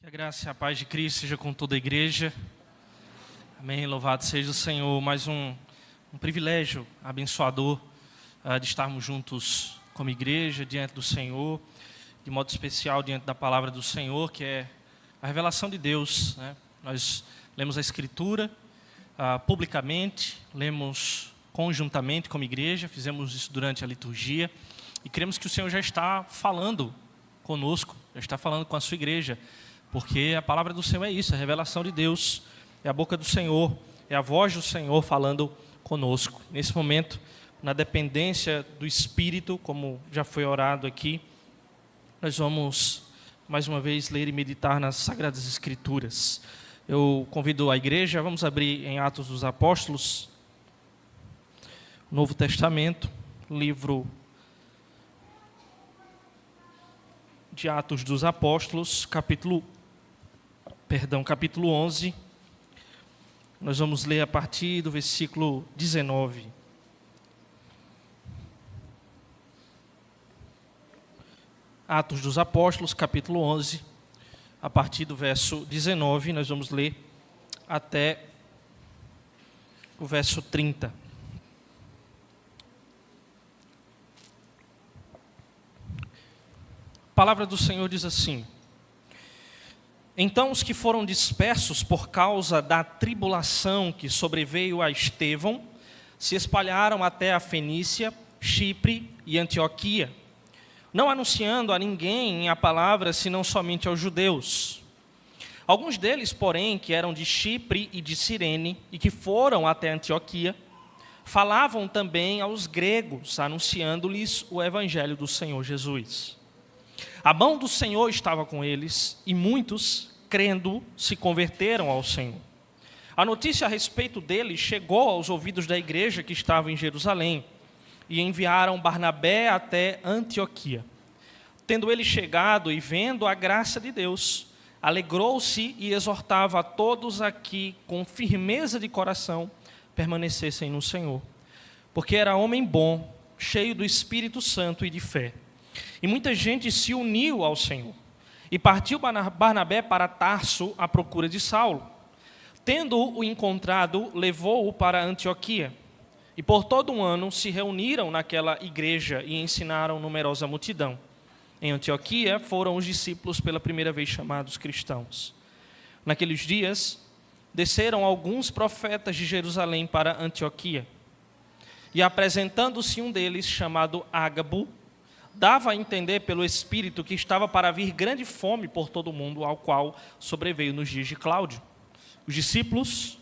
Que a graça e a paz de Cristo seja com toda a igreja. Amém. Louvado seja o Senhor. Mais um privilégio abençoador de estarmos juntos como igreja, diante do Senhor, de modo especial diante da palavra do Senhor, que é a revelação de Deus, né? Nós lemos a Escritura publicamente, lemos conjuntamente como igreja, fizemos isso durante a liturgia e cremos que o Senhor já está falando conosco, já está falando com a sua igreja, porque a palavra do Senhor é isso, é a revelação de Deus, é a boca do Senhor, é a voz do Senhor falando conosco. Nesse momento, na dependência do Espírito, como já foi orado aqui, nós vamos mais uma vez ler e meditar nas Sagradas Escrituras. Eu convido a igreja, vamos abrir em Atos dos Apóstolos, Novo Testamento, livro de Atos dos Apóstolos, capítulo 11. Nós vamos ler a partir do versículo 19. Atos dos Apóstolos, capítulo 11, a partir do verso 19, nós vamos ler até o verso 30. A palavra do Senhor diz assim: Então os que foram dispersos por causa da tribulação que sobreveio a Estevão se espalharam até a Fenícia, Chipre e Antioquia, não anunciando a ninguém a palavra, senão somente aos judeus. Alguns deles, porém, que eram de Chipre e de Cirene, e que foram até Antioquia, falavam também aos gregos, anunciando-lhes o evangelho do Senhor Jesus. A mão do Senhor estava com eles, e muitos, crendo, se converteram ao Senhor. A notícia a respeito deles chegou aos ouvidos da igreja que estava em Jerusalém, e enviaram Barnabé até Antioquia. Tendo ele chegado e vendo a graça de Deus, alegrou-se e exortava a todos a que, com firmeza de coração, permanecessem no Senhor. Porque era homem bom, cheio do Espírito Santo e de fé. E muita gente se uniu ao Senhor. E partiu Barnabé para Tarso à procura de Saulo. Tendo-o encontrado, levou-o para Antioquia. E por todo um ano se reuniram naquela igreja e ensinaram numerosa multidão. Em Antioquia foram os discípulos pela primeira vez chamados cristãos. Naqueles dias, desceram alguns profetas de Jerusalém para Antioquia. E apresentando-se um deles, chamado Ágabo, dava a entender pelo Espírito que estava para vir grande fome por todo o mundo, ao qual sobreveio nos dias de Cláudio. Os discípulos,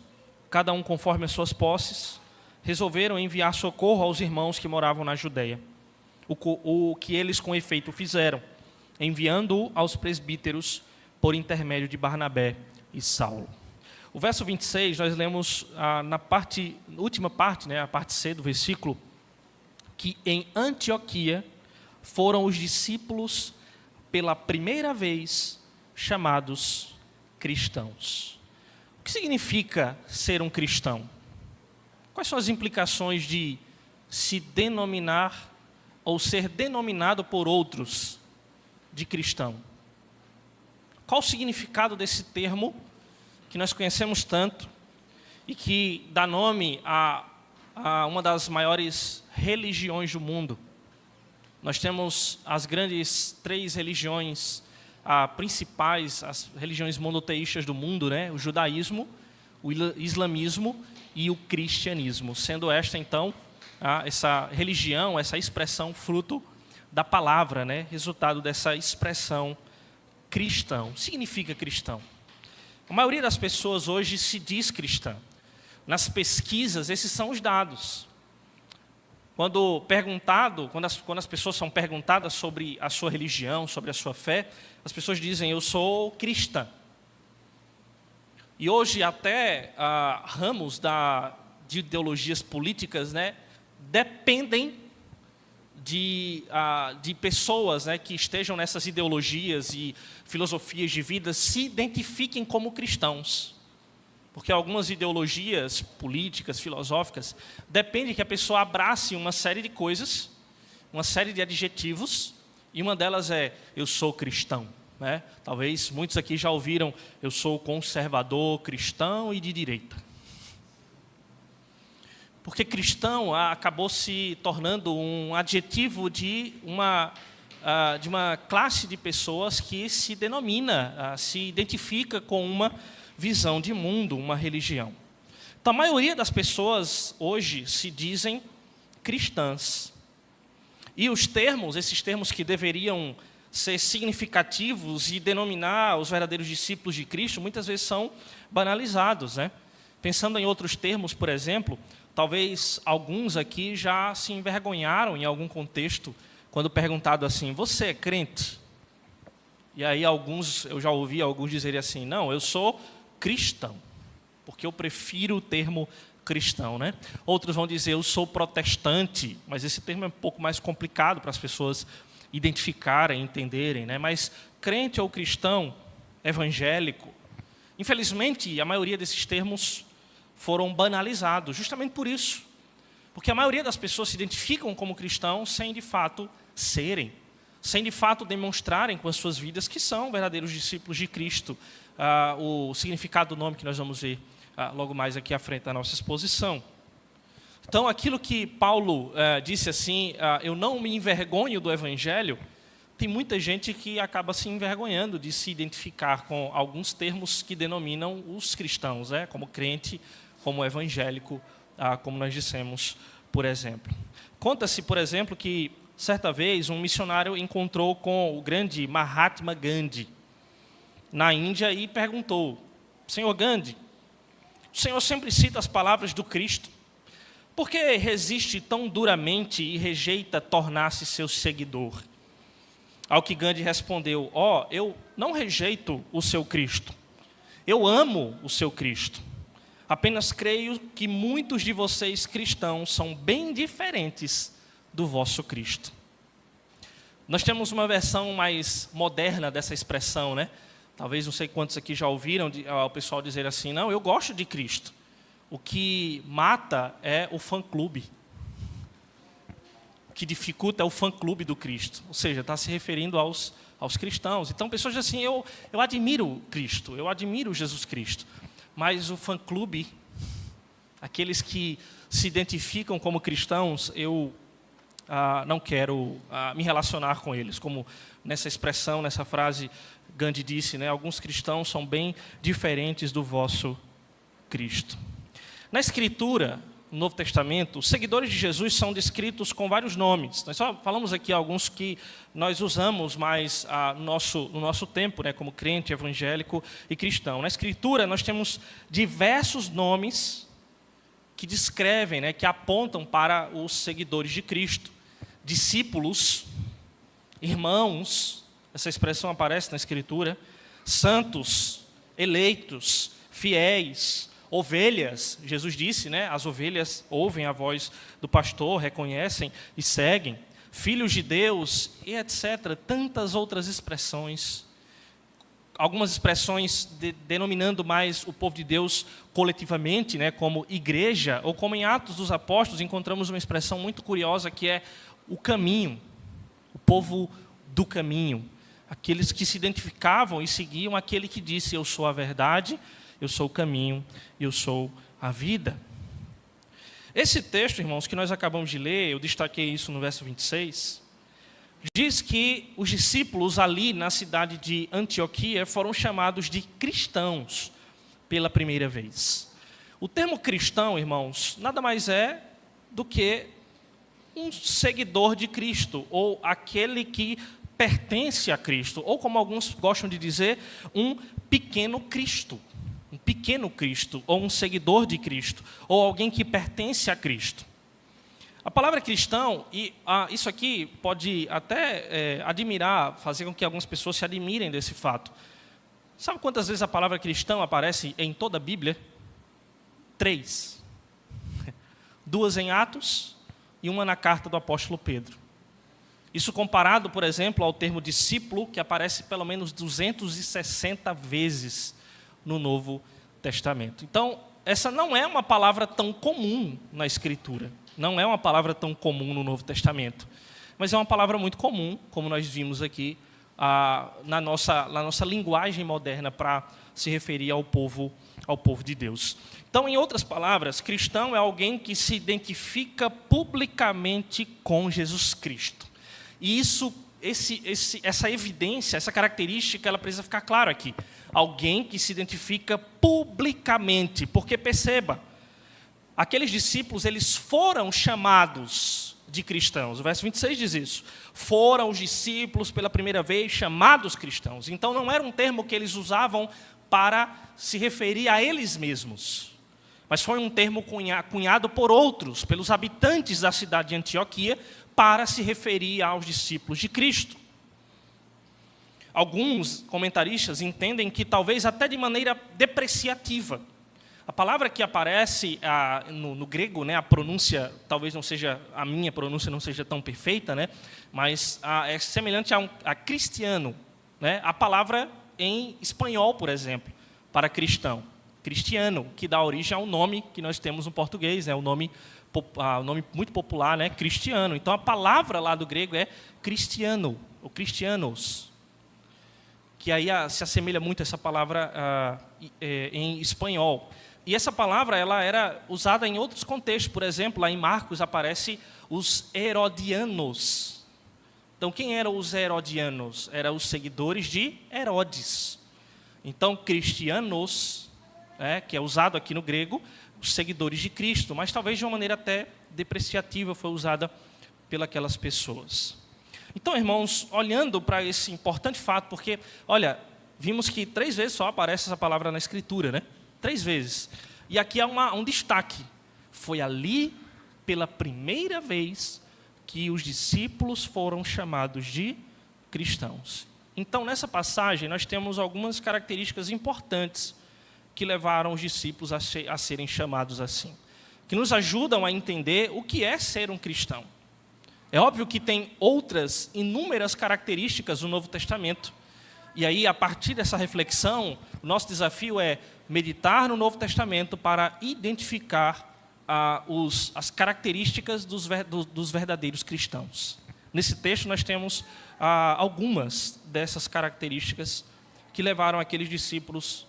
cada um conforme as suas posses, resolveram enviar socorro aos irmãos que moravam na Judeia. O que eles com efeito fizeram, enviando-o aos presbíteros por intermédio de Barnabé e Saulo. O verso 26, nós lemos na última parte, a parte C do versículo, que em Antioquia foram os discípulos pela primeira vez chamados cristãos. O que significa ser um cristão? Quais são as implicações de se denominar ou ser denominado por outros de cristão? Qual o significado desse termo que nós conhecemos tanto e que dá nome a uma das maiores religiões do mundo? Nós temos as grandes três religiões principais, as religiões monoteístas do mundo, né? O judaísmo, o islamismo e o cristianismo, sendo esta então essa religião, essa expressão fruto da palavra, né? Resultado dessa expressão cristão. Significa cristão. A maioria das pessoas hoje se diz cristã. Nas pesquisas, esses são os dados. Quando as pessoas são perguntadas sobre a sua religião, sobre a sua fé, as pessoas dizem: eu sou cristã. E hoje até ramos de ideologias políticas, né, dependem de pessoas, né, que estejam nessas ideologias e filosofias de vida se identifiquem como cristãos. Porque algumas ideologias políticas, filosóficas, depende que a pessoa abrace uma série de coisas, uma série de adjetivos, e uma delas é: eu sou cristão. né? Talvez muitos aqui já ouviram, eu sou conservador, cristão e de direita. Porque cristão acabou se tornando um adjetivo de uma classe de pessoas que se denomina, se identifica com uma visão de mundo, uma religião. Então, a maioria das pessoas hoje se dizem cristãs. E esses termos que deveriam ser significativos e denominar os verdadeiros discípulos de Cristo, muitas vezes são banalizados, né? Pensando em outros termos, por exemplo, talvez alguns aqui já se envergonharam em algum contexto, quando perguntado assim, você é crente? E aí eu já ouvi alguns dizerem assim, não, eu sou cristão, porque eu prefiro o termo cristão, né? Outros vão dizer, eu sou protestante, mas esse termo é um pouco mais complicado para as pessoas identificarem, entenderem, né? Mas crente ou cristão, evangélico, infelizmente a maioria desses termos foram banalizados, justamente por isso. Porque a maioria das pessoas se identificam como cristãos sem de fato serem, sem de fato demonstrarem com as suas vidas que são verdadeiros discípulos de Cristo. O significado do nome que nós vamos ver logo mais aqui à frente da nossa exposição. Então, aquilo que Paulo disse assim, eu não me envergonho do Evangelho, tem muita gente que acaba se envergonhando de se identificar com alguns termos que denominam os cristãos, como crente, como evangélico, como nós dissemos, por exemplo. Conta-se, por exemplo, que certa vez um missionário encontrou com o grande Mahatma Gandhi na Índia e perguntou, Senhor Gandhi, o Senhor sempre cita as palavras do Cristo, por que resiste tão duramente e rejeita tornar-se seu seguidor? Ao que Gandhi respondeu, eu não rejeito o seu Cristo, eu amo o seu Cristo. Apenas creio que muitos de vocês cristãos são bem diferentes do vosso Cristo. Nós temos uma versão mais moderna dessa expressão, né? Talvez não sei quantos aqui já ouviram o pessoal dizer assim, não, eu gosto de Cristo. O que mata é o fã-clube. O que dificulta é o fã-clube do Cristo. Ou seja, está se referindo aos cristãos. Então, pessoas dizem assim, eu admiro Cristo, eu admiro Jesus Cristo. Mas o fã-clube, aqueles que se identificam como cristãos, eu não quero me relacionar com eles. Como nessa expressão, nessa frase, Gandhi disse, né, alguns cristãos são bem diferentes do vosso Cristo. Na Escritura, no Novo Testamento, os seguidores de Jesus são descritos com vários nomes. Nós só falamos aqui alguns que nós usamos mais no nosso tempo, né, como crente, evangélico e cristão. Na Escritura, nós temos diversos nomes que descrevem, né, que apontam para os seguidores de Cristo. Discípulos, irmãos, essa expressão aparece na Escritura, santos, eleitos, fiéis, ovelhas, Jesus disse, né, as ovelhas ouvem a voz do pastor, reconhecem e seguem, filhos de Deus e etc. Tantas outras expressões, algumas expressões denominando mais o povo de Deus coletivamente, né, como igreja, ou como em Atos dos Apóstolos encontramos uma expressão muito curiosa que é o caminho, o povo do caminho, aqueles que se identificavam e seguiam aquele que disse, eu sou a verdade, eu sou o caminho, eu sou a vida. Esse texto, irmãos, que nós acabamos de ler, eu destaquei isso no verso 26, diz que os discípulos ali na cidade de Antioquia foram chamados de cristãos pela primeira vez. O termo cristão, irmãos, nada mais é do que um seguidor de Cristo, ou aquele que pertence a Cristo, ou como alguns gostam de dizer, um pequeno Cristo. Um pequeno Cristo, ou um seguidor de Cristo, ou alguém que pertence a Cristo. A palavra cristão, e isso aqui pode até fazer com que algumas pessoas se admirem desse fato. Sabe quantas vezes a palavra cristão aparece em toda a Bíblia? 3. 2 em Atos e 1 na carta do apóstolo Pedro. Isso comparado, por exemplo, ao termo discípulo, que aparece pelo menos 260 vezes no Novo Testamento. Então, essa não é uma palavra tão comum na Escritura. Não é uma palavra tão comum no Novo Testamento. Mas é uma palavra muito comum, como nós vimos aqui na nossa linguagem moderna para se referir ao povo de Deus. Então, em outras palavras, cristão é alguém que se identifica publicamente com Jesus Cristo. E essa evidência, essa característica, ela precisa ficar clara aqui. Alguém que se identifica publicamente, porque perceba, aqueles discípulos, eles foram chamados de cristãos. O verso 26 diz isso. Foram os discípulos pela primeira vez chamados cristãos. Então não era um termo que eles usavam para se referir a eles mesmos, mas foi um termo cunhado por outros, pelos habitantes da cidade de Antioquia, para se referir aos discípulos de Cristo. Alguns comentaristas entendem que talvez até de maneira depreciativa. A palavra que aparece no grego, né, a pronúncia, talvez não seja, a minha pronúncia não seja tão perfeita, né, mas é semelhante a cristiano, né, a palavra em espanhol, por exemplo, para cristão. Cristiano, que dá origem ao nome que nós temos no português, né, o nome muito popular, né, cristiano. Então a palavra lá do grego é cristiano, ou cristianos, que aí se assemelha muito a essa palavra em espanhol. E essa palavra ela era usada em outros contextos. Por exemplo, lá em Marcos aparece os herodianos. Então, quem eram os herodianos? Eram os seguidores de Herodes. Então, cristianos, que é usado aqui no grego, os seguidores de Cristo. Mas talvez de uma maneira até depreciativa foi usada pelas pessoas. Então, irmãos, olhando para esse importante fato, porque, olha, vimos que 3 vezes só aparece essa palavra na Escritura, né? 3 vezes. E aqui há um destaque. Foi ali, pela primeira vez, que os discípulos foram chamados de cristãos. Então, nessa passagem, nós temos algumas características importantes que levaram os discípulos a serem chamados assim, que nos ajudam a entender o que é ser um cristão. É óbvio que tem outras inúmeras características do Novo Testamento. E aí, a partir dessa reflexão, o nosso desafio é meditar no Novo Testamento para identificar as características dos verdadeiros cristãos. Nesse texto, nós temos algumas dessas características que levaram aqueles discípulos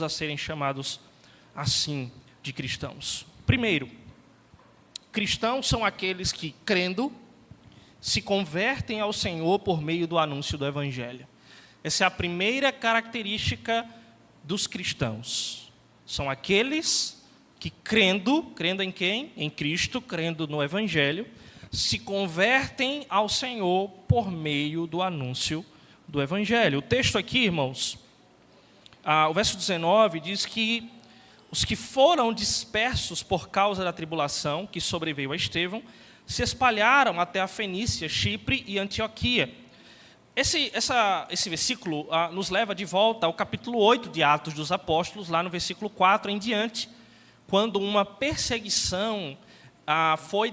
a serem chamados assim de cristãos. Primeiro, cristãos são aqueles que, crendo, se convertem ao Senhor por meio do anúncio do Evangelho. Essa é a primeira característica dos cristãos. São aqueles que, crendo em quem? Em Cristo, crendo no Evangelho, se convertem ao Senhor por meio do anúncio do Evangelho. O texto aqui, irmãos, o verso 19 diz que os que foram dispersos por causa da tribulação que sobreveio a Estevão se espalharam até a Fenícia, Chipre e Antioquia. Esse versículo nos leva de volta ao capítulo 8 de Atos dos Apóstolos, lá no versículo 4 em diante, quando uma perseguição foi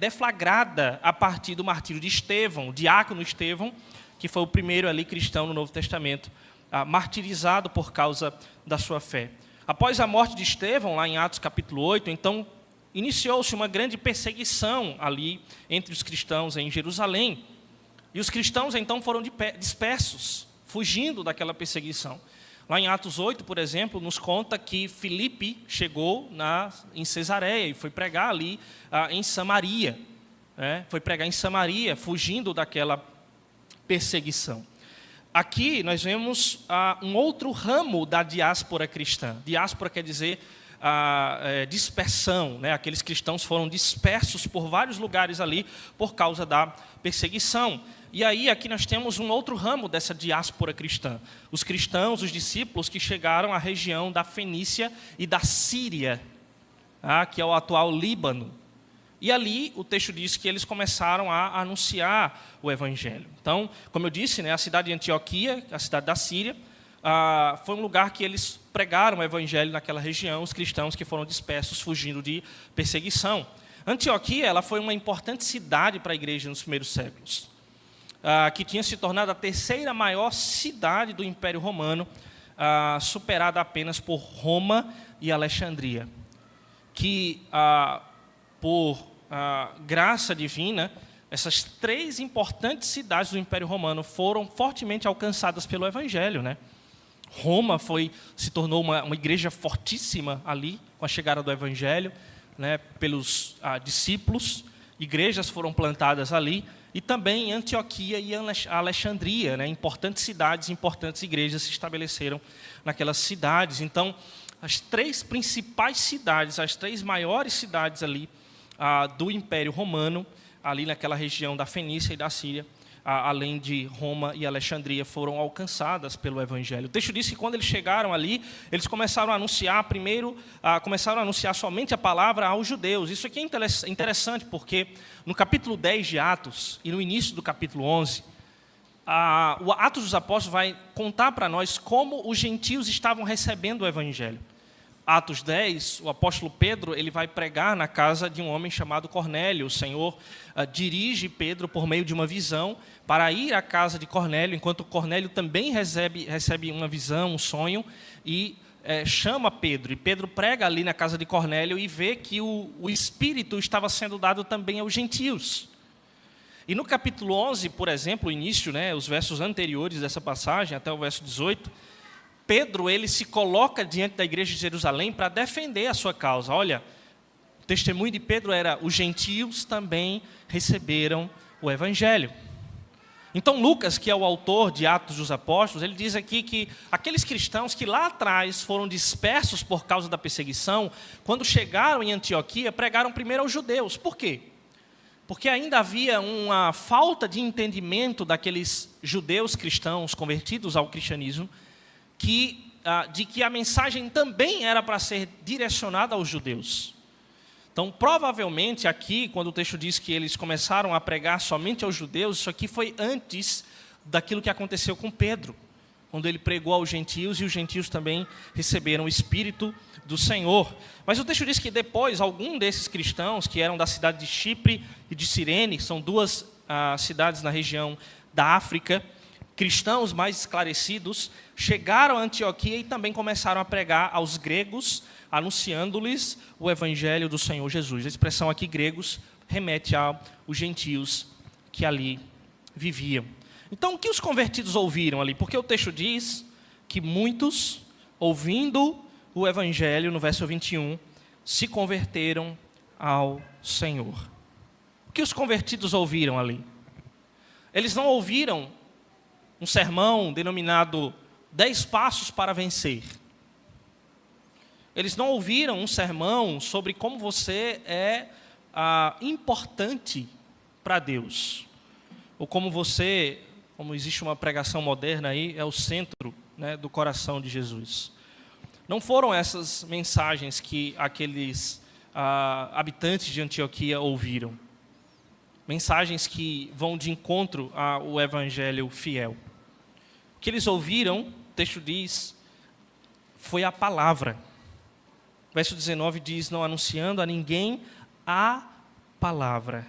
deflagrada a partir do martírio de Estevão, o diácono Estevão, que foi o primeiro ali cristão no Novo Testamento, martirizado por causa da sua fé. Após a morte de Estevão, lá em Atos capítulo 8, então, iniciou-se uma grande perseguição ali entre os cristãos em Jerusalém. E os cristãos, então, foram dispersos, fugindo daquela perseguição. Lá em Atos 8, por exemplo, nos conta que Filipe chegou em Cesareia e foi pregar ali em Samaria. Foi pregar em Samaria, fugindo daquela perseguição. Aqui nós vemos um outro ramo da diáspora cristã. Diáspora quer dizer dispersão, né? Aqueles cristãos foram dispersos por vários lugares ali por causa da perseguição. E aí aqui nós temos um outro ramo dessa diáspora cristã. Os cristãos, os discípulos que chegaram à região da Fenícia e da Síria, que é o atual Líbano. E ali o texto diz que eles começaram a anunciar o Evangelho. Então, como eu disse, né, a cidade de Antioquia, a cidade da Síria, foi um lugar que eles pregaram o Evangelho naquela região, os cristãos que foram dispersos, fugindo de perseguição. Antioquia ela foi uma importante cidade para a igreja nos primeiros séculos, que tinha se tornado a 3ª maior cidade do Império Romano, superada apenas por Roma e Alexandria, que por graça divina essas 3 importantes cidades do Império Romano foram fortemente alcançadas pelo Evangelho, né? Roma se tornou uma igreja fortíssima ali, com a chegada do Evangelho, né, pelos discípulos. Igrejas foram plantadas ali, e também Antioquia e Alexandria, né, importantes cidades, importantes igrejas se estabeleceram naquelas cidades. Então, as 3 principais cidades, as 3 maiores cidades ali do Império Romano, ali naquela região da Fenícia e da Síria, além de Roma e Alexandria, foram alcançadas pelo Evangelho. O texto diz que quando eles chegaram ali, eles começaram a anunciar somente a palavra aos judeus. Isso aqui é interessante porque no capítulo 10 de Atos e no início do capítulo 11, o Atos dos Apóstolos vai contar para nós como os gentios estavam recebendo o Evangelho. Atos 10, o apóstolo Pedro ele vai pregar na casa de um homem chamado Cornélio. O Senhor dirige Pedro por meio de uma visão para ir à casa de Cornélio, enquanto Cornélio também recebe uma visão, um sonho, e chama Pedro. E Pedro prega ali na casa de Cornélio e vê que o Espírito estava sendo dado também aos gentios. E no capítulo 11, por exemplo, o início, né, os versos anteriores dessa passagem, até o verso 18, Pedro ele se coloca diante da igreja de Jerusalém para defender a sua causa. Olha, o testemunho de Pedro era: os gentios também receberam o Evangelho. Então Lucas, que é o autor de Atos dos Apóstolos, ele diz aqui que aqueles cristãos que lá atrás foram dispersos por causa da perseguição, quando chegaram em Antioquia, pregaram primeiro aos judeus. Por quê? Porque ainda havia uma falta de entendimento daqueles judeus cristãos convertidos ao cristianismo, de que a mensagem também era para ser direcionada aos judeus. Então, provavelmente aqui, quando o texto diz que eles começaram a pregar somente aos judeus, isso aqui foi antes daquilo que aconteceu com Pedro, quando ele pregou aos gentios e os gentios também receberam o Espírito do Senhor. Mas o texto diz que depois, algum desses cristãos, que eram da cidade de Chipre e de Cirene, são 2 cidades na região da África, cristãos mais esclarecidos, chegaram a Antioquia e também começaram a pregar aos gregos, anunciando-lhes o Evangelho do Senhor Jesus. A expressão aqui, gregos, remete aos gentios que ali viviam. Então, o que os convertidos ouviram ali? Porque o texto diz que muitos, ouvindo o Evangelho, no verso 21, se converteram ao Senhor. O que os convertidos ouviram ali? Eles não ouviram um sermão denominado 10 passos para vencer. Eles não ouviram um sermão sobre como você é importante para Deus. Ou como existe uma pregação moderna aí, é o centro, né, do coração de Jesus. Não foram essas mensagens que aqueles habitantes de Antioquia ouviram. Mensagens que vão de encontro ao evangelho fiel. O que eles ouviram, o texto diz, foi a palavra. Verso 19 diz: não anunciando a ninguém a palavra.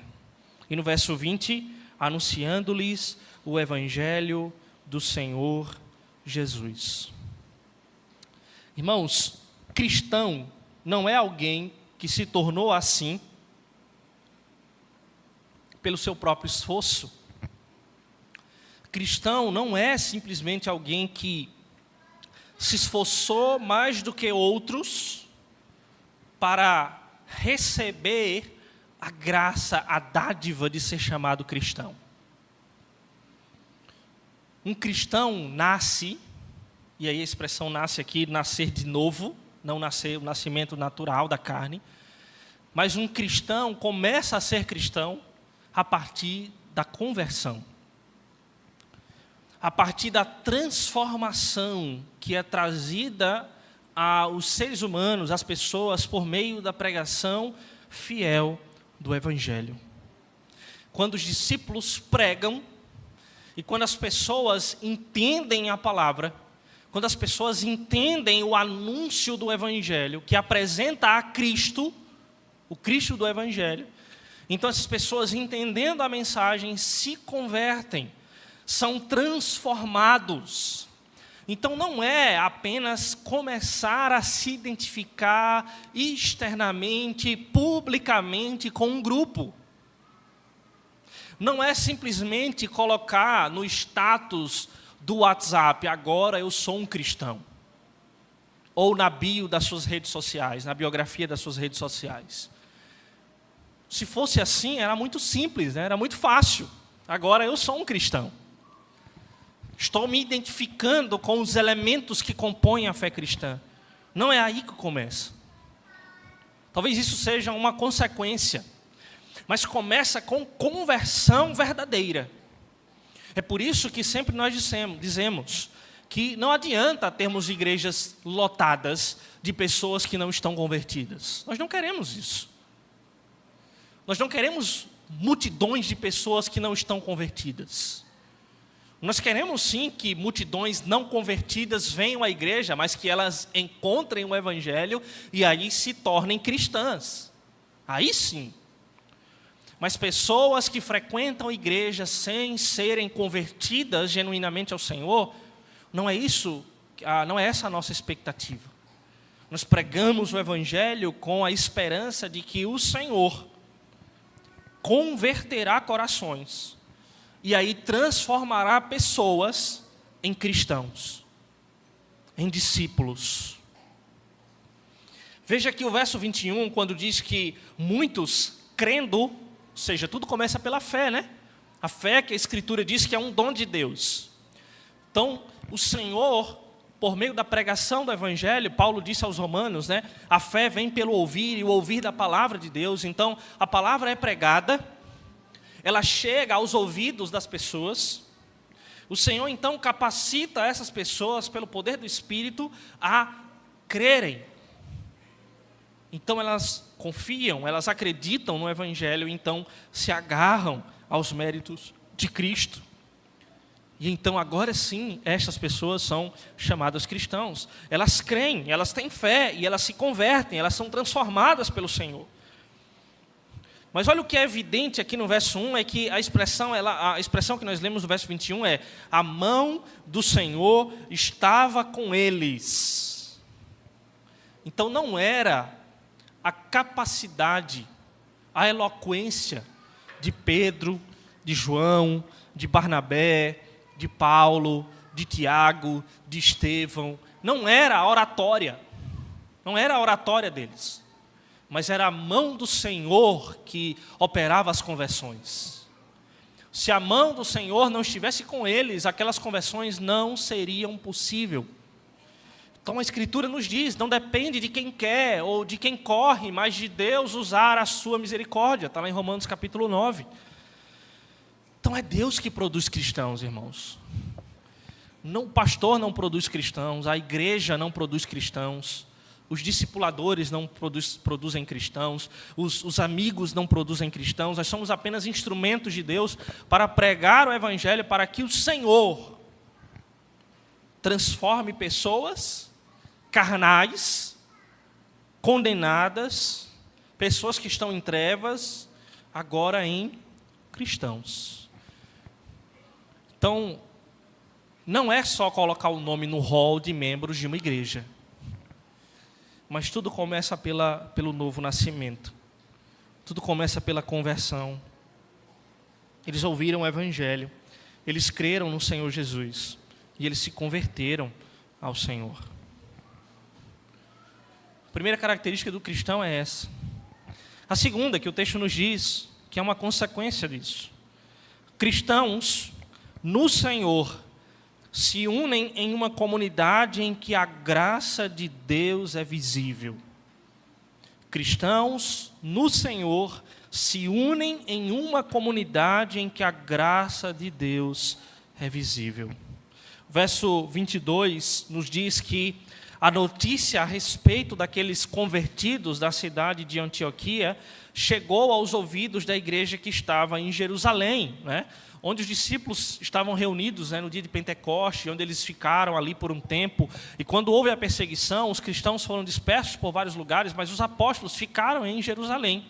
E no verso 20, anunciando-lhes o Evangelho do Senhor Jesus. Irmãos, cristão não é alguém que se tornou assim pelo seu próprio esforço. Cristão não é simplesmente alguém que se esforçou mais do que outros para receber a graça, a dádiva de ser chamado cristão. Um cristão nasce, e aí a expressão nasce aqui, nascer de novo, não nascer o nascimento natural da carne, mas um cristão começa a ser cristão a partir da conversão. A partir da transformação que é trazida aos seres humanos, às pessoas, por meio da pregação fiel do Evangelho. Quando os discípulos pregam, e quando as pessoas entendem a palavra, quando as pessoas entendem o anúncio do Evangelho, que apresenta a Cristo, o Cristo do Evangelho, então essas pessoas, entendendo a mensagem, se convertem, são transformados. Então não é apenas começar a se identificar externamente, publicamente com um grupo, não é simplesmente colocar no status do WhatsApp, agora eu sou um cristão. Ou na bio das suas redes sociais, na biografia das suas redes sociais. Se fosse assim, era muito simples, né? Era muito fácil. Agora eu sou um cristão. Estou me identificando com os elementos que compõem a fé cristã. Não é aí que começa. Talvez isso seja uma consequência, mas começa com conversão verdadeira. É por isso que sempre nós dizemos que não adianta termos igrejas lotadas de pessoas que não estão convertidas. Nós não queremos isso. Nós não queremos multidões de pessoas que não estão convertidas. Nós queremos sim que multidões não convertidas venham à igreja, mas que elas encontrem o evangelho e aí se tornem cristãs. Aí sim. Mas pessoas que frequentam a igreja sem serem convertidas genuinamente ao Senhor, não é essa a nossa expectativa. Nós pregamos o evangelho com a esperança de que o Senhor converterá corações e aí transformará pessoas em cristãos, em discípulos. Veja aqui o verso 21, quando diz que muitos crendo, ou seja, tudo começa pela fé, né? A fé que a Escritura diz que é um dom de Deus. Então, o Senhor, por meio da pregação do Evangelho, Paulo disse aos Romanos, né? A fé vem pelo ouvir e o ouvir da palavra de Deus. Então, a palavra é pregada, ela chega aos ouvidos das pessoas. O Senhor, então, capacita essas pessoas, pelo poder do Espírito, a crerem. Então, elas confiam, elas acreditam no Evangelho, então se agarram aos méritos de Cristo. E então, agora sim, estas pessoas são chamadas cristãos. Elas creem, elas têm fé e elas se convertem, elas são transformadas pelo Senhor. Mas olha o que é evidente aqui no verso 1, é que a expressão que nós lemos no verso 21 é: a mão do Senhor estava com eles. Então não era a capacidade, a eloquência de Pedro, de João, de Barnabé, de Paulo, de Tiago, de Estevão. Não era a oratória. Não era a oratória deles. Mas era a mão do Senhor que operava as conversões. Se a mão do Senhor não estivesse com eles, aquelas conversões não seriam possíveis. Então a Escritura nos diz, não depende de quem quer ou de quem corre, mas de Deus usar a sua misericórdia. Está lá em Romanos capítulo 9. Então é Deus que produz cristãos, irmãos. O pastor não produz cristãos, a igreja não produz cristãos, os discipuladores não produzem cristãos, os amigos não produzem cristãos. Nós somos apenas instrumentos de Deus para pregar o evangelho, para que o Senhor transforme pessoas carnais, condenadas, pessoas que estão em trevas, agora em cristãos. Então, não é só colocar o nome no rol de membros de uma igreja, mas tudo começa pelo novo nascimento. Tudo começa pela conversão. Eles ouviram o evangelho, eles creram no Senhor Jesus e eles se converteram ao Senhor. A primeira característica do cristão é essa. A segunda, que o texto nos diz, que é uma consequência disso. Cristãos no Senhor se unem em uma comunidade em que a graça de Deus é visível. Cristãos no Senhor se unem em uma comunidade em que a graça de Deus é visível. O verso 22 nos diz que a notícia a respeito daqueles convertidos da cidade de Antioquia chegou aos ouvidos da igreja que estava em Jerusalém, né? Onde os discípulos estavam reunidos, né, no dia de Pentecoste, onde eles ficaram ali por um tempo. E quando houve a perseguição, os cristãos foram dispersos por vários lugares, mas os apóstolos ficaram em Jerusalém.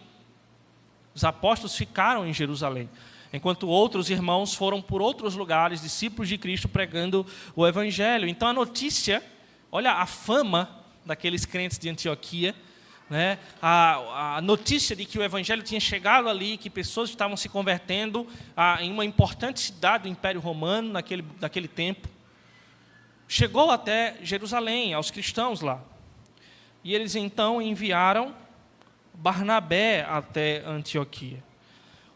Os apóstolos ficaram em Jerusalém, enquanto outros irmãos foram por outros lugares, discípulos de Cristo, pregando o evangelho. Então a notícia, olha a fama daqueles crentes de Antioquia, né, a notícia de que o evangelho tinha chegado ali, que pessoas estavam se convertendo em uma importante cidade do Império Romano naquele tempo. Chegou até Jerusalém, aos cristãos lá. E eles então enviaram Barnabé até Antioquia.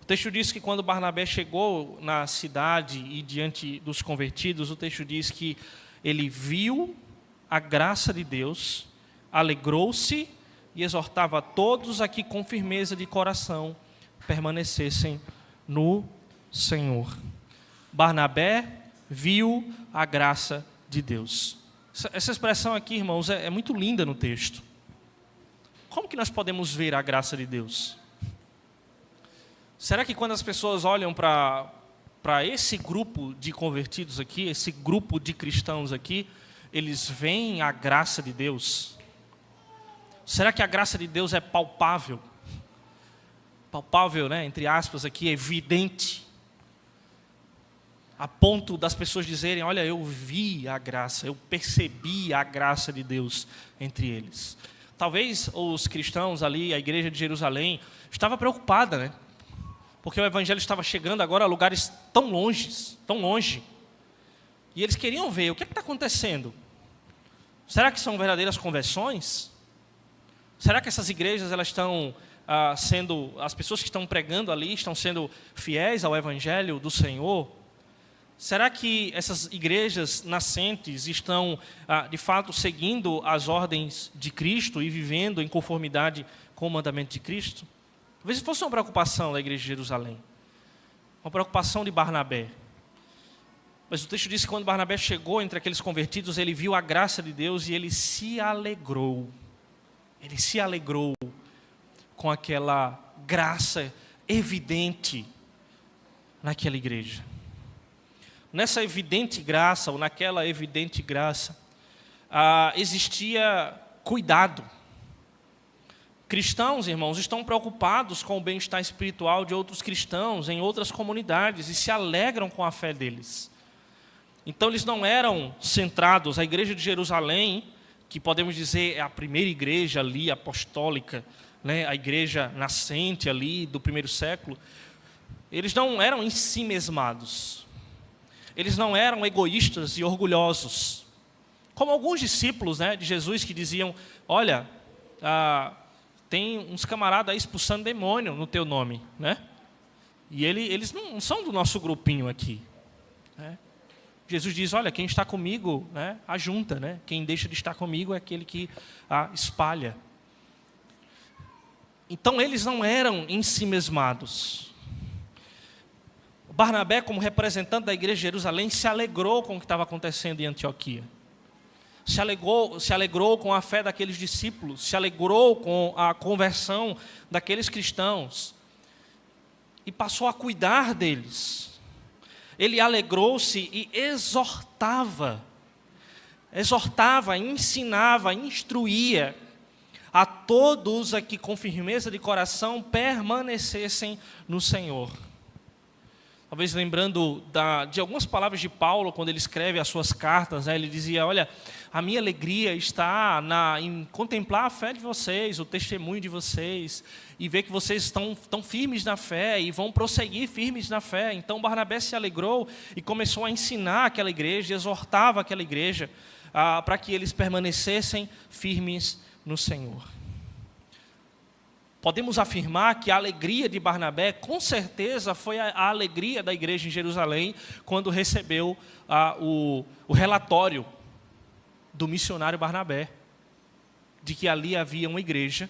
O texto diz que quando Barnabé chegou na cidade e diante dos convertidos, o texto diz que ele viu a graça de Deus, alegrou-se e exortava a todos a que com firmeza de coração permanecessem no Senhor. Barnabé viu a graça de Deus. Essa expressão aqui, irmãos, é muito linda no texto. Como que nós podemos ver a graça de Deus? Será que quando as pessoas olham para esse grupo de convertidos aqui, esse grupo de cristãos aqui, eles veem a graça de Deus? Será que a graça de Deus é palpável? Palpável, né, entre aspas aqui, evidente. A ponto das pessoas dizerem, olha, eu vi a graça, eu percebi a graça de Deus entre eles. Talvez os cristãos ali, a igreja de Jerusalém, estava preocupada, né? Porque o evangelho estava chegando agora a lugares tão longe. E eles queriam ver, o que está acontecendo? Será que são verdadeiras conversões? Será que essas igrejas elas estão sendo, as pessoas que estão pregando ali, estão sendo fiéis ao evangelho do Senhor? Será que essas igrejas nascentes estão, de fato, seguindo as ordens de Cristo e vivendo em conformidade com o mandamento de Cristo? Talvez fosse uma preocupação da igreja de Jerusalém, uma preocupação de Barnabé. Mas o texto diz que quando Barnabé chegou entre aqueles convertidos, ele viu a graça de Deus e ele se alegrou. Ele se alegrou com aquela graça evidente naquela igreja. Nessa evidente graça, ou naquela evidente graça, existia cuidado. Cristãos, irmãos, estão preocupados com o bem-estar espiritual de outros cristãos em outras comunidades e se alegram com a fé deles. Então, eles não eram centrados, a igreja de Jerusalém, que podemos dizer é a primeira igreja ali, apostólica, né, a igreja nascente ali do primeiro século, eles não eram em si mesmados. Eles não eram egoístas e orgulhosos. Como alguns discípulos, né, de Jesus que diziam, olha, tem uns camaradas aí expulsando demônio no teu nome, né? E eles não são do nosso grupinho aqui, né? Jesus diz, olha, quem está comigo, né, ajunta, né? Quem deixa de estar comigo é aquele que espalha. Então, eles não eram ensimesmados. Barnabé, como representante da igreja de Jerusalém, se alegrou com o que estava acontecendo em Antioquia. Se alegrou com a fé daqueles discípulos, se alegrou com a conversão daqueles cristãos e passou a cuidar deles. Ele alegrou-se e exortava, ensinava, instruía a todos a que com firmeza de coração permanecessem no Senhor. Talvez lembrando de algumas palavras de Paulo, quando ele escreve as suas cartas, né, ele dizia, olha, a minha alegria está em contemplar a fé de vocês, o testemunho de vocês, e ver que vocês estão firmes na fé e vão prosseguir firmes na fé. Então Barnabé se alegrou e começou a ensinar aquela igreja, exortava aquela igreja para que eles permanecessem firmes no Senhor. Podemos afirmar que a alegria de Barnabé, com certeza, foi a alegria da igreja em Jerusalém, quando recebeu o relatório do missionário Barnabé, de que ali havia uma igreja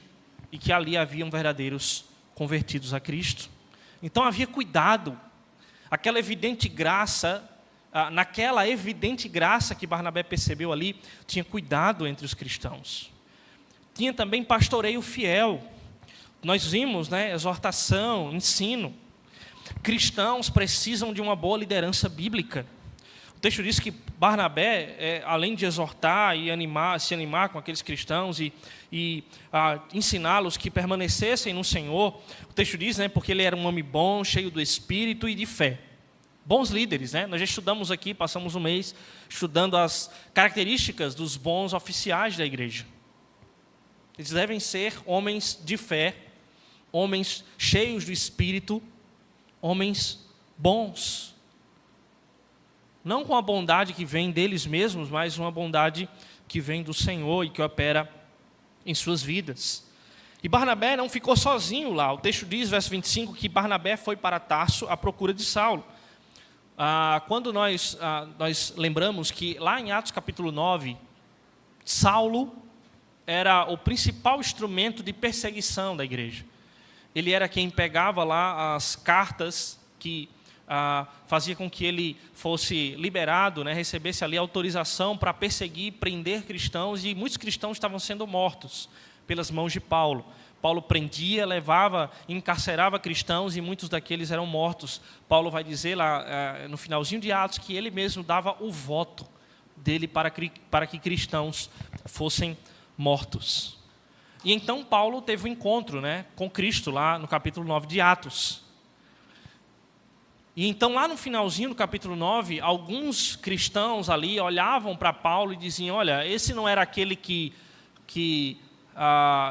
e que ali haviam verdadeiros convertidos a Cristo. Então havia cuidado, aquela evidente graça, naquela evidente graça que Barnabé percebeu ali, tinha cuidado entre os cristãos. Tinha também pastoreio fiel. Nós vimos, né, exortação, ensino. Cristãos precisam de uma boa liderança bíblica. O texto diz que Barnabé, além de exortar e se animar com aqueles cristãos e ensiná-los que permanecessem no Senhor, o texto diz, né, porque ele era um homem bom, cheio do Espírito e de fé. Bons líderes, né? Nós já estudamos aqui, passamos um mês estudando as características dos bons oficiais da igreja. Eles devem ser homens de fé, homens cheios do Espírito, homens bons. Não com a bondade que vem deles mesmos, mas uma bondade que vem do Senhor e que opera em suas vidas. E Barnabé não ficou sozinho lá. O texto diz, verso 25, que Barnabé foi para Tarso à procura de Saulo. Quando nós lembramos que lá em Atos capítulo 9, Saulo era o principal instrumento de perseguição da igreja. Ele era quem pegava lá as cartas que fazia com que ele fosse liberado, né, recebesse ali autorização para perseguir, prender cristãos, e muitos cristãos estavam sendo mortos pelas mãos de Paulo. Paulo prendia, levava, encarcerava cristãos e muitos daqueles eram mortos. Paulo vai dizer lá no finalzinho de Atos que ele mesmo dava o voto dele para que cristãos fossem mortos. E então Paulo teve um encontro, né, com Cristo lá no capítulo 9 de Atos. E então lá no finalzinho do capítulo 9, alguns cristãos ali olhavam para Paulo e diziam: olha, esse não era aquele que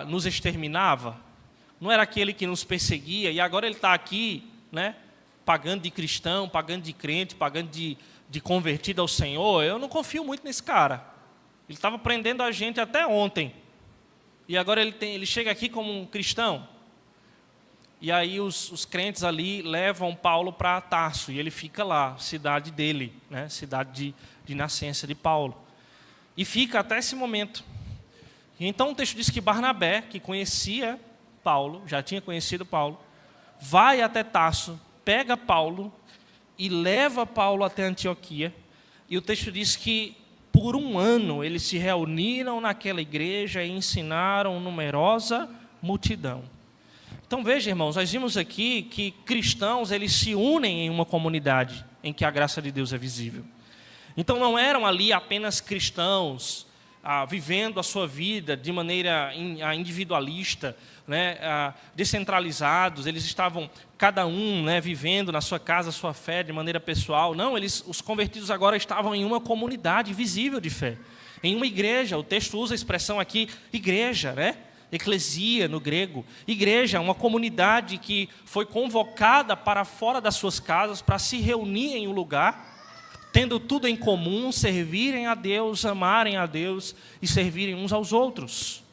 nos exterminava? Não era aquele que nos perseguia? E agora ele está aqui, né, pagando de cristão, pagando de crente, pagando de convertido ao Senhor. Eu não confio muito nesse cara. Ele estava prendendo a gente até ontem. E agora ele chega aqui como um cristão. E aí os crentes ali levam Paulo para Tarso. E ele fica lá, cidade dele, né, cidade de nascença de Paulo. E fica até esse momento. E então o texto diz que Barnabé, que conhecia Paulo, já tinha conhecido Paulo, vai até Tarso, pega Paulo e leva Paulo até Antioquia. E o texto diz que por um ano eles se reuniram naquela igreja e ensinaram numerosa multidão. Então veja, irmãos, nós vimos aqui que cristãos, eles se unem em uma comunidade em que a graça de Deus é visível. Então não eram ali apenas cristãos vivendo a sua vida de maneira individualista, né, descentralizados. Eles estavam, cada um, né, vivendo na sua casa a sua fé de maneira pessoal. Não, os convertidos agora estavam em uma comunidade visível de fé, em uma igreja. O texto usa a expressão aqui, igreja, né? Eclesia no grego. Igreja, uma comunidade que foi convocada para fora das suas casas para se reunir em um lugar, tendo tudo em comum, servirem a Deus, amarem a Deus e servirem uns aos outros.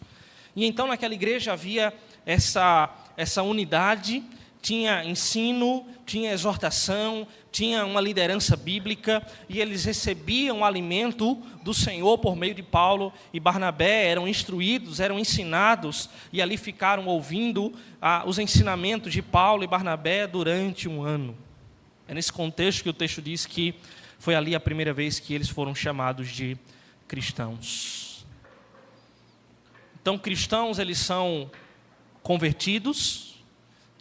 E então naquela igreja havia essa unidade, tinha ensino, tinha exortação, tinha uma liderança bíblica, e eles recebiam o alimento do Senhor por meio de Paulo e Barnabé, eram instruídos, eram ensinados, e ali ficaram ouvindo os ensinamentos de Paulo e Barnabé durante um ano. É nesse contexto que o texto diz que foi ali a primeira vez que eles foram chamados de cristãos. Então, cristãos, eles são convertidos,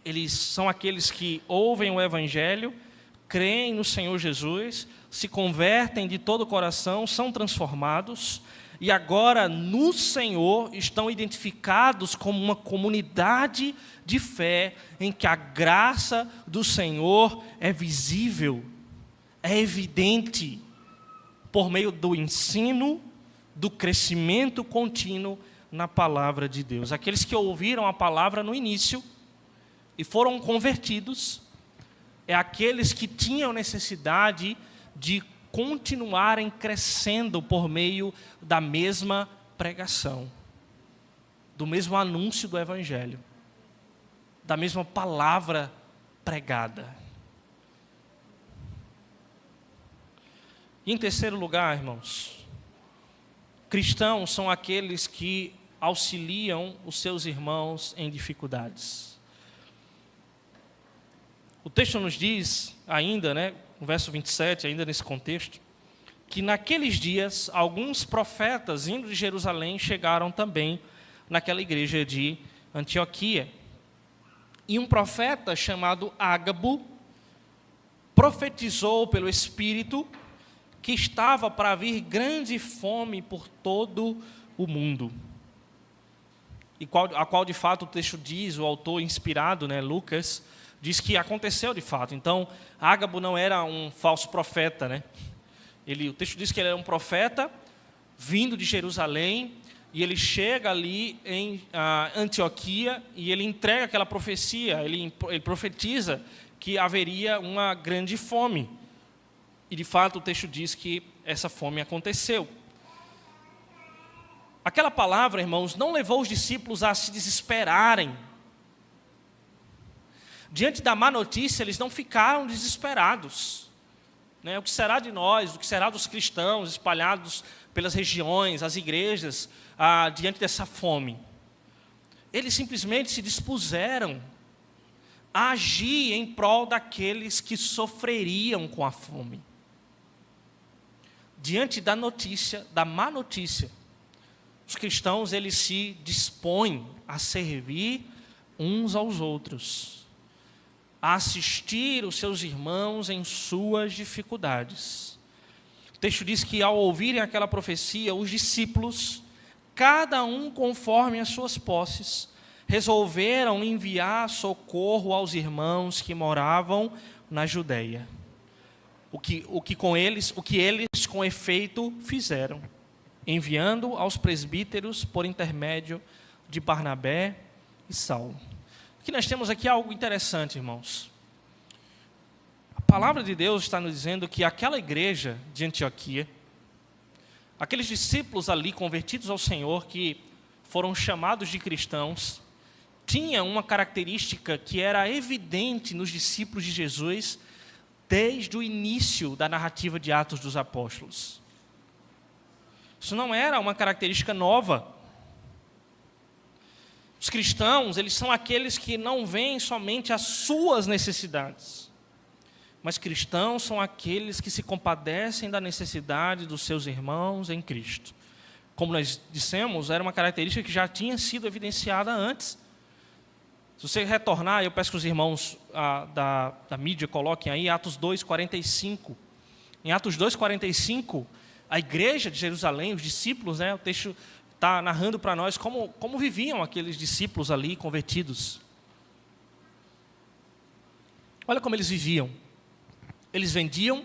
eles são aqueles que ouvem o Evangelho, creem no Senhor Jesus, se convertem de todo o coração, são transformados, e agora no Senhor estão identificados como uma comunidade de fé em que a graça do Senhor é visível, é evidente, por meio do ensino, do crescimento contínuo na palavra de Deus. Aqueles que ouviram a palavra no início e foram convertidos, é aqueles que tinham necessidade de continuarem crescendo por meio da mesma pregação, do mesmo anúncio do Evangelho, da mesma palavra pregada. E em terceiro lugar, irmãos, cristãos são aqueles que auxiliam os seus irmãos em dificuldades. O texto nos diz ainda, né, no verso 27, ainda nesse contexto, que naqueles dias alguns profetas indo de Jerusalém chegaram também naquela igreja de Antioquia. E um profeta chamado Ágabo profetizou pelo Espírito que estava para vir grande fome por todo o mundo. A qual de fato o texto diz, o autor inspirado, né, Lucas, diz que aconteceu de fato. Então, Ágabo não era um falso profeta, né? O texto diz que ele era um profeta vindo de Jerusalém, e ele chega ali em Antioquia e ele entrega aquela profecia, ele profetiza que haveria uma grande fome. E de fato o texto diz que essa fome aconteceu. Aquela palavra, irmãos, não levou os discípulos a se desesperarem. Diante da má notícia, eles não ficaram desesperados. O que será de nós, o que será dos cristãos espalhados pelas regiões, as igrejas, diante dessa fome? Eles simplesmente se dispuseram a agir em prol daqueles que sofreriam com a fome. Diante da notícia, da má notícia, os cristãos, eles se dispõem a servir uns aos outros, a assistir os seus irmãos em suas dificuldades. O texto diz que ao ouvirem aquela profecia, os discípulos, cada um conforme as suas posses, resolveram enviar socorro aos irmãos que moravam na Judeia. O que eles com efeito fizeram, enviando aos presbíteros por intermédio de Barnabé e Saulo. Aqui nós temos aqui algo interessante, irmãos. A palavra de Deus está nos dizendo que aquela igreja de Antioquia, aqueles discípulos ali convertidos ao Senhor, que foram chamados de cristãos, tinha uma característica que era evidente nos discípulos de Jesus desde o início da narrativa de Atos dos Apóstolos. Isso não era uma característica nova. Os cristãos, eles são aqueles que não veem somente as suas necessidades, mas cristãos são aqueles que se compadecem da necessidade dos seus irmãos em Cristo. Como nós dissemos, era uma característica que já tinha sido evidenciada antes. Se você retornar, eu peço que os irmãos da mídia coloquem aí Atos 2:45. Em Atos 2:45, a igreja de Jerusalém, os discípulos, o texto está narrando para nós como viviam aqueles discípulos ali convertidos. Olha como eles viviam. Eles vendiam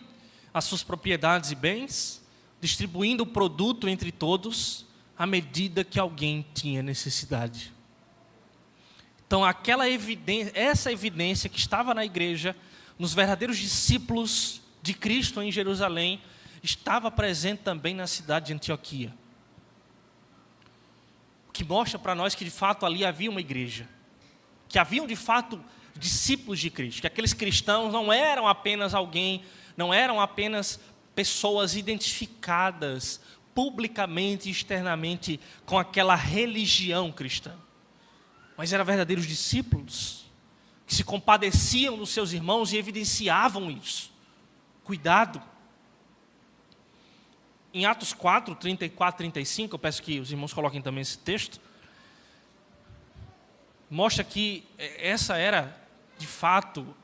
as suas propriedades e bens, distribuindo o produto entre todos, à medida que alguém tinha necessidade. Então, essa evidência que estava na igreja, nos verdadeiros discípulos de Cristo em Jerusalém, estava presente também na cidade de Antioquia. O que mostra para nós que de fato ali havia uma igreja, que haviam de fato discípulos de Cristo, que aqueles cristãos não eram apenas não eram apenas pessoas identificadas publicamente e externamente com aquela religião cristã, mas eram verdadeiros discípulos que se compadeciam dos seus irmãos e evidenciavam isso. Cuidado. Em Atos 4, 34, 35, eu peço que os irmãos coloquem também esse texto, mostra que essa era, de fato,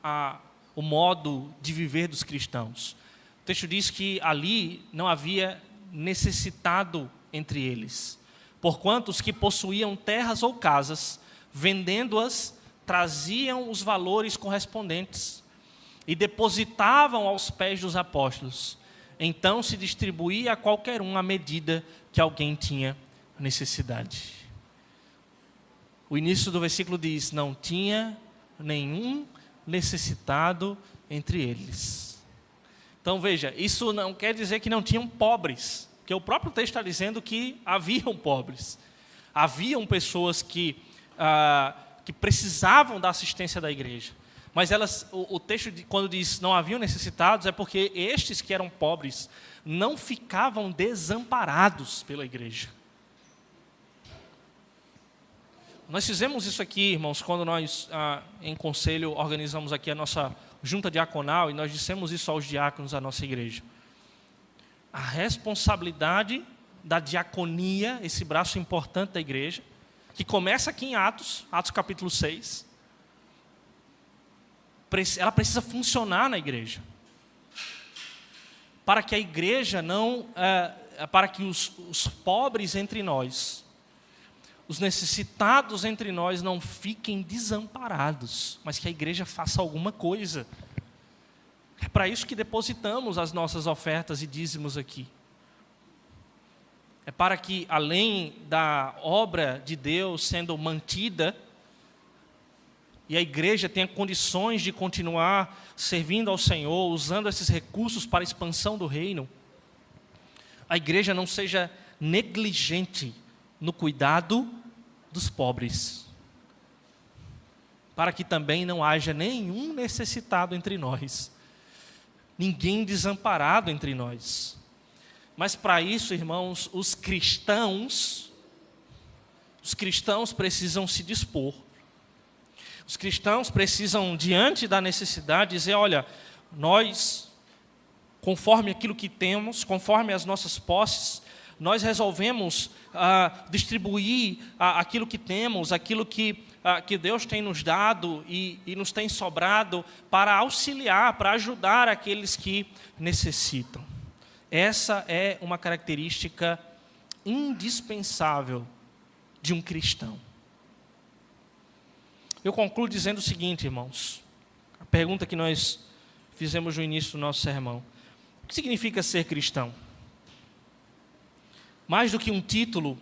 o modo de viver dos cristãos. O texto diz que ali não havia necessitado entre eles, porquanto os que possuíam terras ou casas, vendendo-as, traziam os valores correspondentes e depositavam aos pés dos apóstolos. Então se distribuía a qualquer um à medida que alguém tinha necessidade. O início do versículo diz: não tinha nenhum necessitado entre eles. Então veja, isso não quer dizer que não tinham pobres, porque o próprio texto está dizendo que haviam pobres. Haviam pessoas que precisavam da assistência da igreja. Mas o texto, quando diz não haviam necessitados, é porque estes que eram pobres não ficavam desamparados pela igreja. Nós fizemos isso aqui, irmãos, quando nós, em conselho, organizamos aqui a nossa junta diaconal, e nós dissemos isso aos diáconos da nossa igreja. A responsabilidade da diaconia, esse braço importante da igreja, que começa aqui em Atos capítulo 6, ela precisa funcionar na igreja. Para que a igreja não... para que os pobres entre nós, os necessitados entre nós não fiquem desamparados, mas que a igreja faça alguma coisa. É para isso que depositamos as nossas ofertas e dízimos aqui. É para que, além da obra de Deus sendo mantida, e a igreja tenha condições de continuar servindo ao Senhor, usando esses recursos para a expansão do reino, a igreja não seja negligente no cuidado dos pobres, para que também não haja nenhum necessitado entre nós, ninguém desamparado entre nós. Mas para isso, irmãos, os cristãos precisam se dispor. Os cristãos precisam, diante da necessidade, dizer: olha, nós, conforme aquilo que temos, conforme as nossas posses, nós resolvemos distribuir aquilo que temos, aquilo que Deus tem nos dado e nos tem sobrado, para auxiliar, para ajudar aqueles que necessitam. Essa é uma característica indispensável de um cristão. Eu concluo dizendo o seguinte, irmãos. A pergunta que nós fizemos no início do nosso sermão: o que significa ser cristão? Mais do que um título,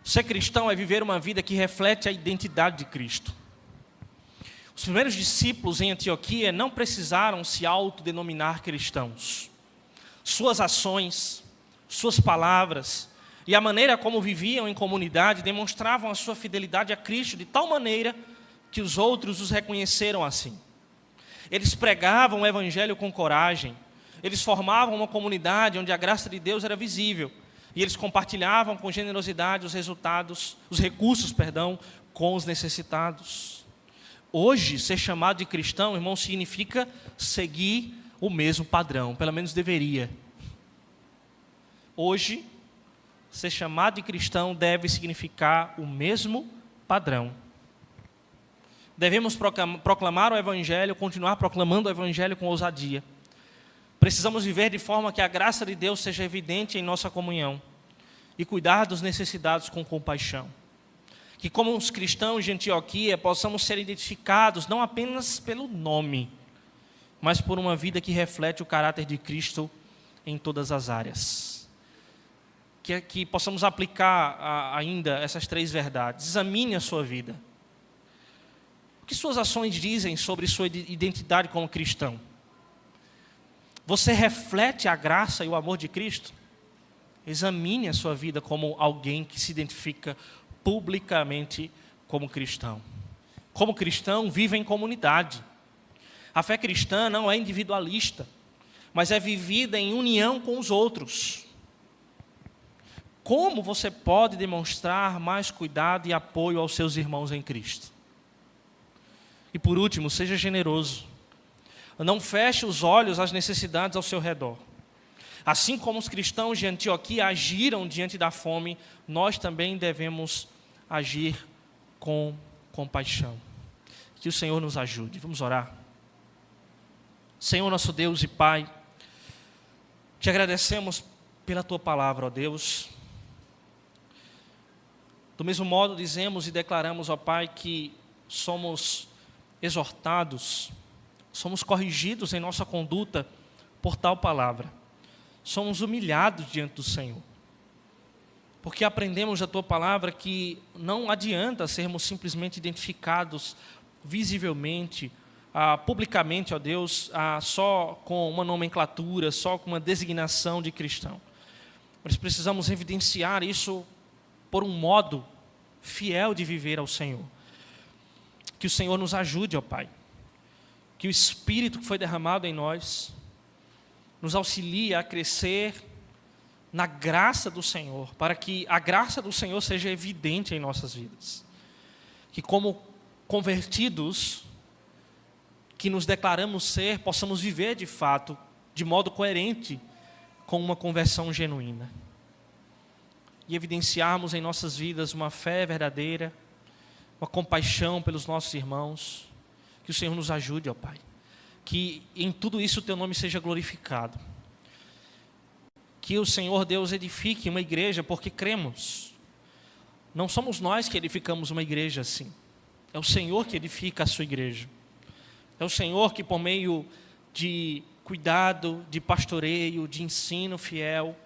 ser cristão é viver uma vida que reflete a identidade de Cristo. Os primeiros discípulos em Antioquia não precisaram se autodenominar cristãos. Suas ações, suas palavras e a maneira como viviam em comunidade demonstravam a sua fidelidade a Cristo de tal maneira que os outros os reconheceram assim. Eles pregavam o evangelho com coragem, eles formavam uma comunidade onde a graça de Deus era visível, e eles compartilhavam com generosidade os recursos, com os necessitados. Hoje, ser chamado de cristão, irmão, significa seguir o mesmo padrão, pelo menos deveria. Hoje, ser chamado de cristão deve significar o mesmo padrão. Devemos proclamar o evangelho, continuar proclamando o evangelho com ousadia. Precisamos viver de forma que a graça de Deus seja evidente em nossa comunhão e cuidar dos necessitados com compaixão. Que, como os cristãos de Antioquia, possamos ser identificados não apenas pelo nome, mas por uma vida que reflete o caráter de Cristo em todas as áreas. Que possamos aplicar ainda essas 3 verdades. Examine a sua vida. O que suas ações dizem sobre sua identidade como cristão? Você reflete a graça e o amor de Cristo? Examine a sua vida como alguém que se identifica publicamente como cristão. Como cristão, vive em comunidade. A fé cristã não é individualista, mas é vivida em união com os outros. Como você pode demonstrar mais cuidado e apoio aos seus irmãos em Cristo? E por último, seja generoso. Não feche os olhos às necessidades ao seu redor. Assim como os cristãos de Antioquia agiram diante da fome, nós também devemos agir com compaixão. Que o Senhor nos ajude. Vamos orar. Senhor, nosso Deus e Pai, te agradecemos pela Tua palavra, ó Deus. Do mesmo modo, dizemos e declaramos, ó Pai, que somos exortados, somos corrigidos em nossa conduta por tal palavra. Somos humilhados diante do Senhor, porque aprendemos da Tua palavra que não adianta sermos simplesmente identificados visivelmente, publicamente, ó Deus, só com uma nomenclatura, só com uma designação de cristão. Mas precisamos evidenciar isso por um modo fiel de viver ao Senhor. Que o Senhor nos ajude, ó Pai. Que o Espírito que foi derramado em nós nos auxilie a crescer na graça do Senhor, para que a graça do Senhor seja evidente em nossas vidas. Que como convertidos, que nos declaramos ser, possamos viver de fato, de modo coerente, com uma conversão genuína. E evidenciarmos em nossas vidas uma fé verdadeira, uma compaixão pelos nossos irmãos. Que o Senhor nos ajude, ó Pai. Que em tudo isso o Teu nome seja glorificado. Que o Senhor Deus edifique uma igreja, porque cremos. Não somos nós que edificamos uma igreja assim. É o Senhor que edifica a sua igreja. É o Senhor que, por meio de cuidado, de pastoreio, de ensino fiel,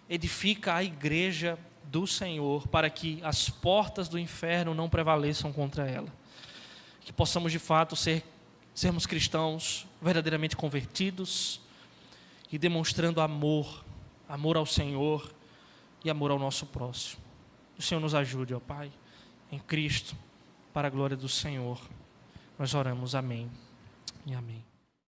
edifica a igreja do Senhor, para que as portas do inferno não prevaleçam contra ela. Que possamos de fato sermos cristãos verdadeiramente convertidos e demonstrando amor ao Senhor e amor ao nosso próximo. O Senhor nos ajude, ó Pai, em Cristo, para a glória do Senhor. Nós oramos, amém e amém.